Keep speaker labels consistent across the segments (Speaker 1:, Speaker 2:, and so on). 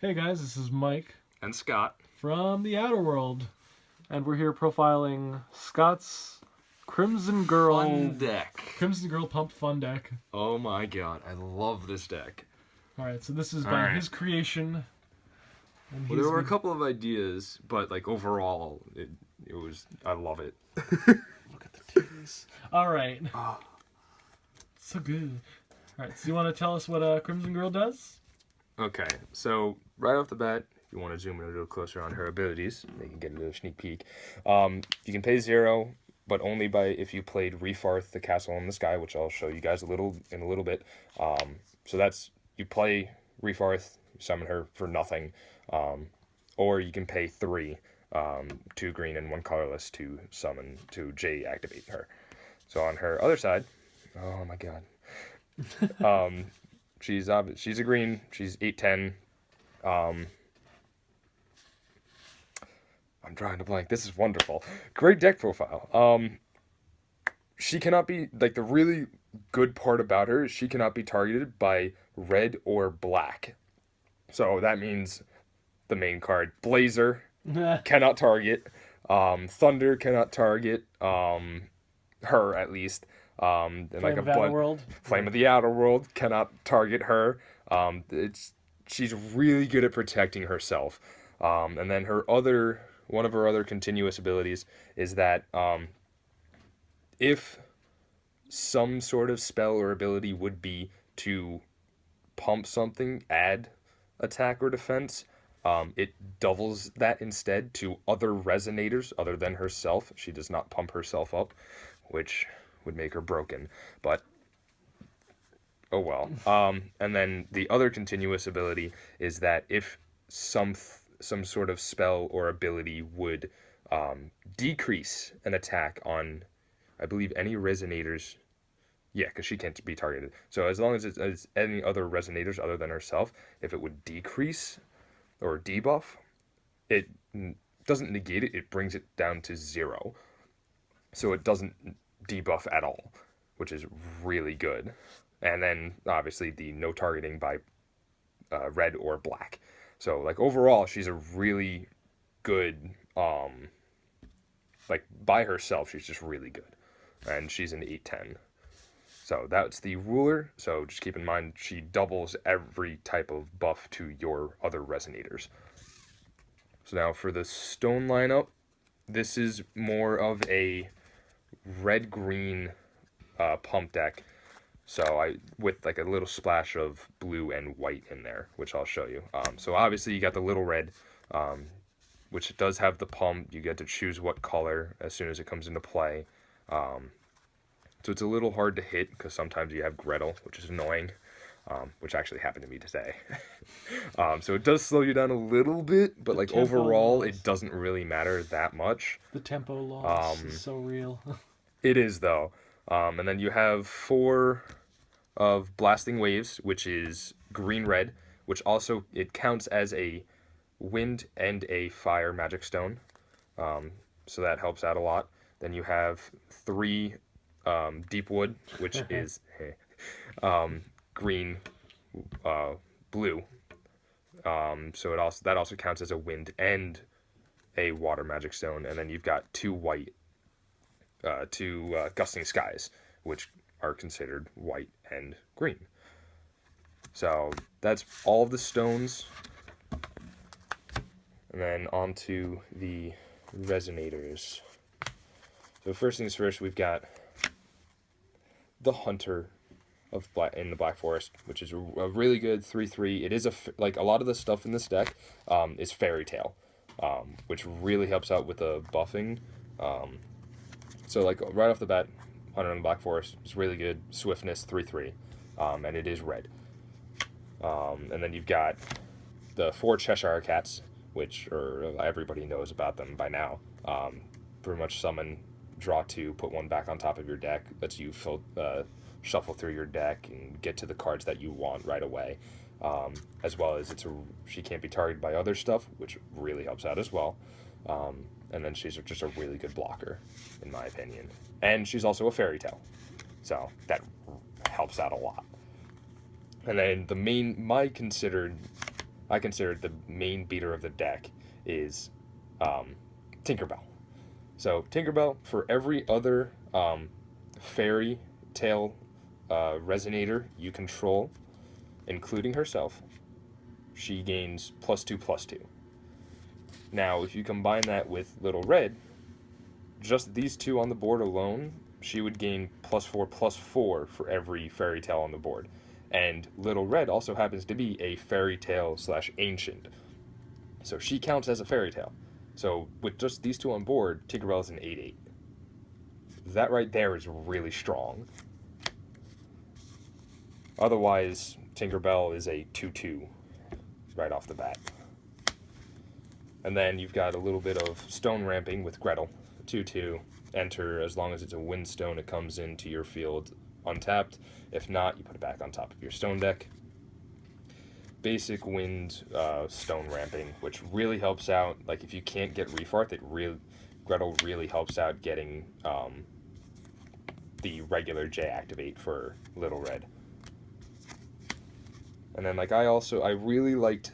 Speaker 1: Hey guys, this is Mike
Speaker 2: And Scott.
Speaker 1: from the Outer World, and we're here profiling Scott's Crimson Girl
Speaker 2: Fun deck.
Speaker 1: Crimson Girl Pump Fun deck.
Speaker 2: Oh my god, I love this deck.
Speaker 1: Alright, so this is by his creation. And
Speaker 2: Well, there were a couple of ideas, but like overall, it was, I love it.
Speaker 1: Look at the titties. Alright.
Speaker 2: Oh.
Speaker 1: So good. Alright, so you want to tell us what Crimson Girl does?
Speaker 2: Okay, so right off the bat, you want to zoom in a little closer on her abilities. You can get a little sneak peek. You can pay 0, but only by if you played Refarth, the Castle in the Sky, which I'll show you guys in a little bit. So that's, you play Refarth, summon her for nothing, or you can pay 3, 2 green and 1 colorless to summon, to J activate her. So on her other side, oh my god. She's a green. She's 8/10. I'm drawing a blank. This is wonderful. Great deck profile. She cannot be, like, the really good part about her is she cannot be targeted by red or black. So that means the main card, Blazer, cannot target. Thunder cannot target. Her at least. And
Speaker 1: Flame
Speaker 2: like
Speaker 1: of Outer World.
Speaker 2: Flame of the Outer World cannot target her. She's really good at protecting herself. And then one of her other continuous abilities is that if some sort of spell or ability would be to pump something, add attack or defense, it doubles that instead to other resonators other than herself. She does not pump herself up, which would make her broken, but oh well. And then the other continuous ability is that if some sort of spell or ability would decrease an attack on, I believe, any resonators. Yeah, because she can't be targeted. So as long as it's any other resonators other than herself, if it would decrease or debuff, it doesn't negate it. It brings it down to 0. So it doesn't debuff at all, which is really good. And then obviously the no targeting by red or black. So like overall, she's a really good, like by herself, she's just really good. And she's an 8/10. So that's the ruler. So just keep in mind, she doubles every type of buff to your other resonators. So now for the stone lineup, this is more of a red-green pump deck. So with like a little splash of blue and white in there, which I'll show you. So obviously you got the little red, which does have the pump. You get to choose what color as soon as it comes into play. So it's a little hard to hit because sometimes you have Gretel, which is annoying, which actually happened to me today. So it does slow you down a little bit, but like overall, it doesn't really matter that much.
Speaker 1: The tempo loss is so real.
Speaker 2: It is though. And then you have 4 of Blasting Waves, which is green-red, which also, it counts as a wind and a fire magic stone. So that helps out a lot. Then you have 3 Deep Wood, which is green, blue. So that also counts as a wind and a water magic stone. And then you've got 2 white, 2 Gusting Skies, which are considered white and green. So that's all of the stones. And then on to the resonators. So first things first, we've got the Hunter in the Black Forest, which is a really good 3/3. It is like a lot of the stuff in this deck is Fairy Tale, which really helps out with the buffing. So like right off the bat, Hunter in the Black Forest is really good. Swiftness 3/3, and it is red. And then you've got the 4 Cheshire Cats, which everybody knows about them by now. Pretty much summon, draw 2, put 1 back on top of your deck. Lets you shuffle through your deck and get to the cards that you want right away. As well as she can't be targeted by other stuff, which really helps out as well. And then she's just a really good blocker, in my opinion. And she's also a Fairy Tale, so that helps out a lot. And then my considered I consider the main beater of the deck is Tinkerbell. So Tinkerbell, for every other fairy tale resonator you control, including herself, she gains +2/+2. Now, if you combine that with Little Red, just these two on the board alone, she would gain +4/+4 for every fairy tale on the board. And Little Red also happens to be a fairy tale / ancient. So she counts as a fairy tale. So with just these two on board, Tinkerbell is an 8/8. That right there is really strong. Otherwise, Tinkerbell is a 2/2 right off the bat. And then you've got a little bit of stone ramping with Gretel. 2/2. Enter, as long as it's a wind stone, it comes into your field untapped. If not, you put it back on top of your stone deck. Basic wind stone ramping, which really helps out. Like, if you can't get Refarth, Gretel really helps out getting the regular J activate for Little Red. And then, like, I really liked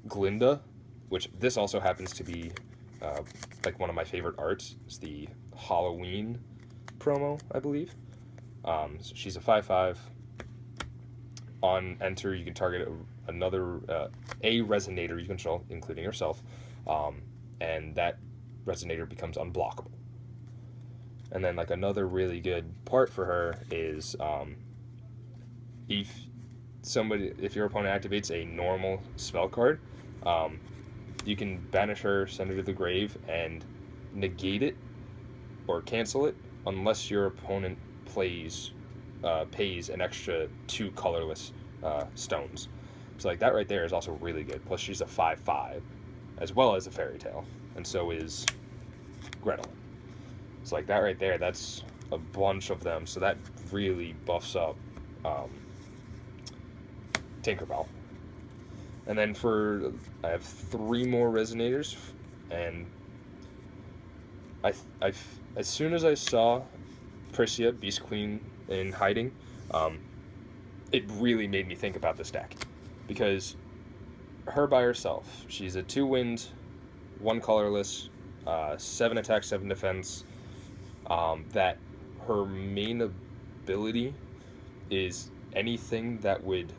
Speaker 2: Glinda, which this also happens to be like one of my favorite arts. It's the Halloween promo, I believe. So she's a 5/5. On enter, you can target another a resonator you control, including yourself, and that resonator becomes unblockable. And then, like, another really good part for her is if your opponent activates a normal spell card, you can banish her, send her to the grave, and negate it or cancel it unless your opponent pays an extra 2 colorless stones. So, like, that right there is also really good. Plus, she's a 5/5, as well as a fairy tale, and so is Gretel. So, like, that right there, that's a bunch of them. So that really buffs up Tinkerbell. And then I have 3 more resonators, and as soon as I saw Pricia, Beast Queen, in hiding, it really made me think about this deck. Because her by herself, she's a 2 wind, 1 colorless, 7 attack, 7 defense, that her main ability is anything that would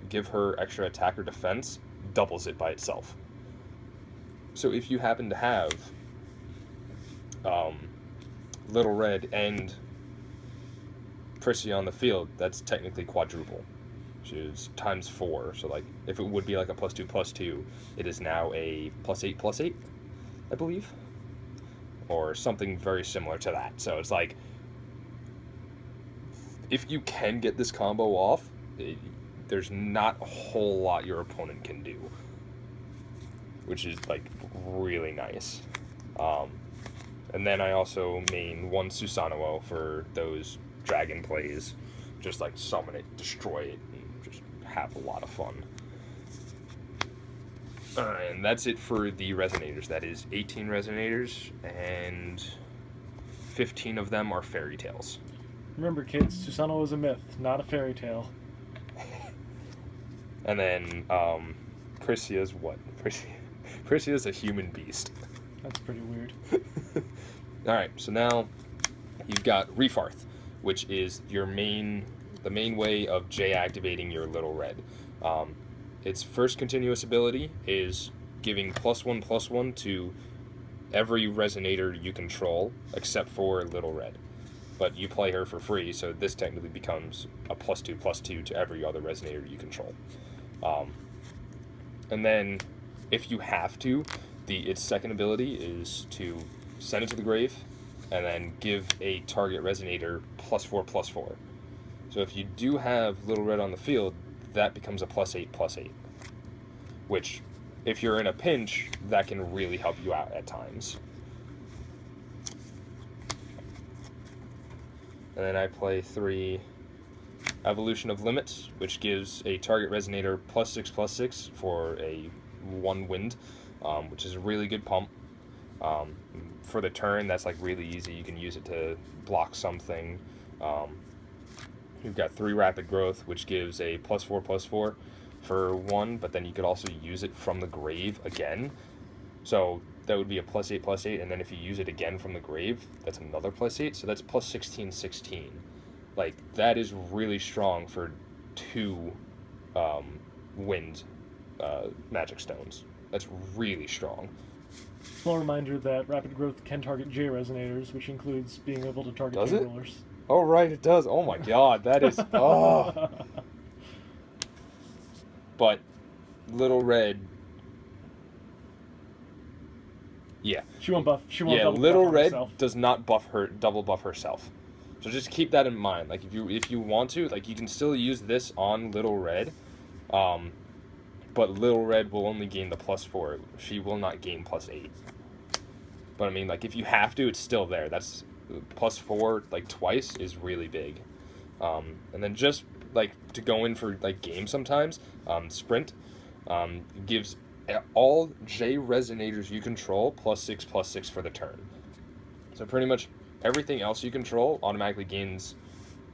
Speaker 2: give her extra attack or defense doubles it by itself. So if you happen to have Little Red and Pricia on the field, that's technically quadruple, which is ×4. So, like, if it would be like a +2/+2, it is now a +8/+8, I believe, or something very similar to that. So it's like, if you can get this combo off, there's not a whole lot your opponent can do, which is, like, really nice. And then I also main 1 Susanowo for those dragon plays. Just, like, summon it, destroy it, and just have a lot of fun. And that's it for the resonators. That is 18 resonators, and 15 of them are fairy tales.
Speaker 1: Remember, kids, Susanowo is a myth, not a fairy tale.
Speaker 2: And then Pricia's what? Pricia's a human beast.
Speaker 1: That's pretty weird.
Speaker 2: Alright, so now you've got Refarth, which is the main way of J activating your Little Red. Its first continuous ability is giving +1/+1 to every resonator you control, except for Little Red. But you play her for free, so this technically becomes a +2/+2 to every other resonator you control. And then, if you have to, its second ability is to send it to the grave, and then give a target resonator +4/+4. So if you do have Little Red on the field, that becomes a +8/+8. Which, if you're in a pinch, that can really help you out at times. And then I play 3 Evolution of Limits, which gives a target resonator +6/+6 for a 1 wind, which is a really good pump. For the turn, that's, like, really easy. You can use it to block something. You've got 3 Rapid Growth, which gives a +4/+4 for 1, but then you could also use it from the grave again. So that would be a +8/+8, and then if you use it again from the grave, that's another +8, so that's +16/16. Like, that is really strong for 2 wind magic stones. That's really strong.
Speaker 1: Small reminder that rapid growth can target J resonators, which includes being able to target
Speaker 2: Does it?
Speaker 1: rulers.
Speaker 2: Oh, right, it does. Oh my god, that is... Oh. But Little Red... Yeah.
Speaker 1: She won't buff. She won't
Speaker 2: Yeah,
Speaker 1: double
Speaker 2: Little
Speaker 1: buff on
Speaker 2: Red
Speaker 1: herself.
Speaker 2: does not double buff herself. So just keep that in mind. Like, if you want to, like, you can still use this on Little Red, but Little Red will only gain the +4. She will not gain +8. But I mean, like, if you have to, it's still there. That's +4, like, twice is really big. And then just, like, to go in for, like, game sometimes, Sprint gives all J resonators you control +6/+6 for the turn. So pretty much everything else you control automatically gains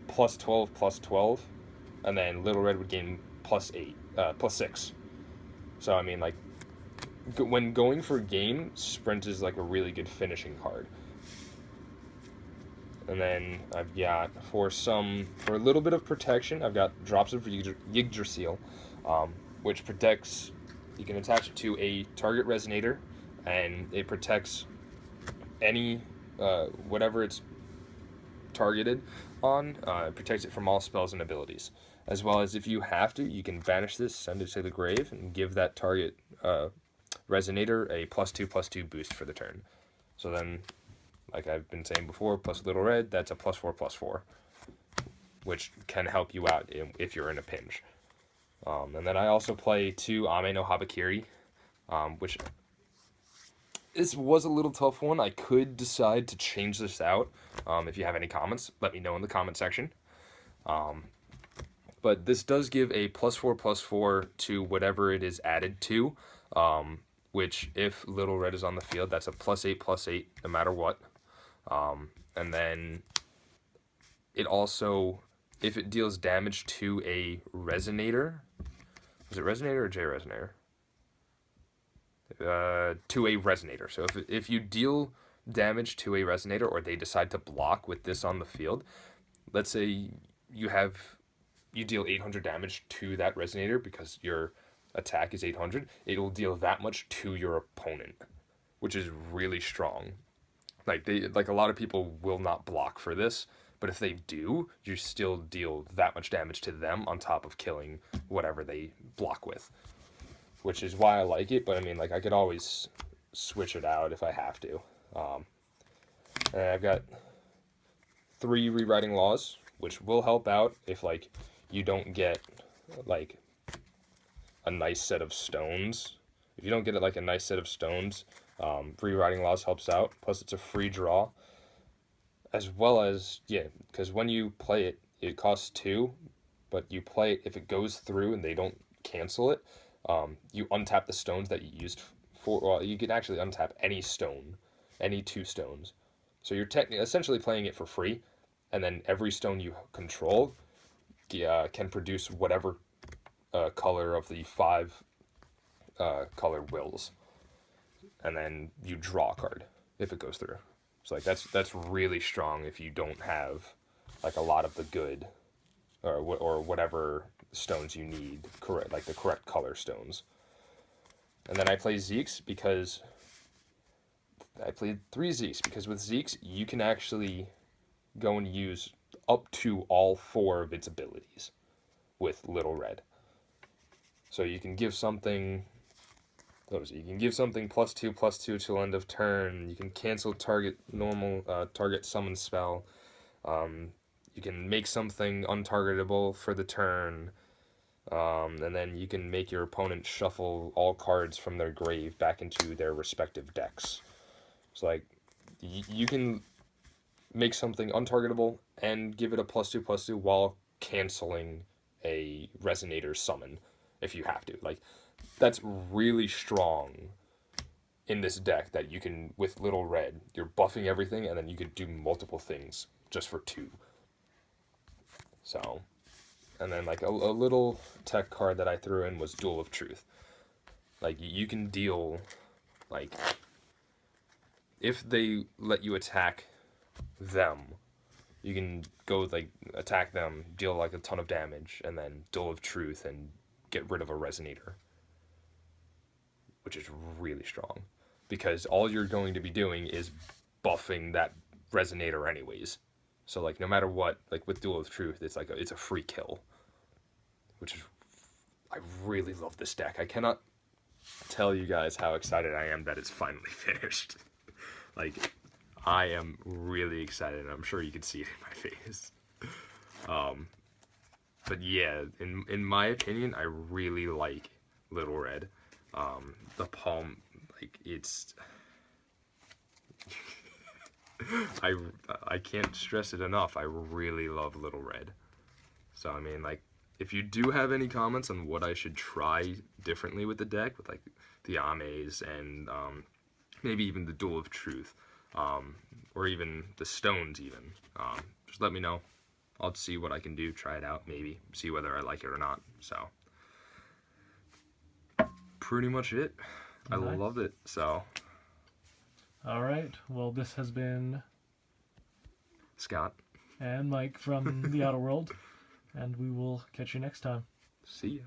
Speaker 2: +12/+12, and then Little Red would gain +8, +6. So I mean, like, when going for game, Sprint is like a really good finishing card. And then I've got, for a little bit of protection, I've got Drops of Yggdrasil, which protects, you can attach it to a target resonator, and it protects any, whatever it's targeted on, it protects it from all spells and abilities. As well as if you have to, you can banish this, send it to the grave, and give that target resonator a +2/+2 boost for the turn. So then, like I've been saying before, plus Little Red, that's a +4/+4, which can help you out if you're in a pinch. And then I also play 2 Ame-No-Habakiri, which this was a little tough one. I could decide to change this out. If you have any comments, let me know in the comment section. But this does give a +4/+4 to whatever it is added to, which if Little Red is on the field, that's a +8/+8 no matter what. And then it also, if it deals damage to a resonator, was it resonator or J resonator? To a resonator. So if you deal damage to a resonator, or they decide to block with this on the field, let's say you deal 800 damage to that resonator because your attack is 800, it will deal that much to your opponent, which is really strong. Like a lot of people will not block for this, but if they do, you still deal that much damage to them on top of killing whatever they block with, which is why I like it. But I mean, like, I could always switch it out if I have to. And I've got 3 rewriting laws, which will help out if, like, you don't get, like, a nice set of stones. If you don't get, like, a nice set of stones, rewriting laws helps out. Plus, it's a free draw. As well as, yeah, because when you play it, it costs 2, but you play it, if it goes through and they don't cancel it, you untap the stones that you used for, well, you can actually untap any stone, any 2 stones. So you're essentially playing it for free, and then every stone you control can produce whatever color of the 5 color wills, and then you draw a card if it goes through. So like that's really strong if you don't have like a lot of the good or whatever stones you need, correct, like the correct color stones. And then I play Xeex because I played 3 Xeex because with Xeex you can actually go and use up to all 4 of its abilities with Little Red. So you can give something. You can give something +2/+2 till end of turn. You can cancel target summon spell. You can make something untargetable for the turn. And then you can make your opponent shuffle all cards from their grave back into their respective decks. So like, you can make something untargetable and give it a +2/+2 while canceling a resonator summon if you have to. Like, that's really strong in this deck that you can, with Little Red, you're buffing everything and then you could do multiple things just for 2. So, And then like a little tech card that I threw in was Duel of Truth. Like you can deal, like, if they let you attack them, you can go like attack them, deal like a ton of damage, and then Duel of Truth and get rid of a Resonator, which is really strong, because all you're going to be doing is buffing that Resonator anyways. So like no matter what, like with Duel of Truth, it's like it's a free kill, which is, I really love this deck. I cannot tell you guys how excited I am that it's finally finished. Like, I am really excited. I'm sure you can see it in my face. But yeah, in my opinion, I really like Little Red. The palm, like, it's I can't stress it enough. I really love Little Red. So I mean, like, if you do have any comments on what I should try differently with the deck, with like the Ames and maybe even the Duel of Truth, or even the Stones even, just let me know. I'll see what I can do, try it out, maybe, see whether I like it or not. So, pretty much it. Nice. I loved it, so.
Speaker 1: All right, well, this has been
Speaker 2: Scott
Speaker 1: and Mike from the Outer World, and we will catch you next time.
Speaker 2: See ya.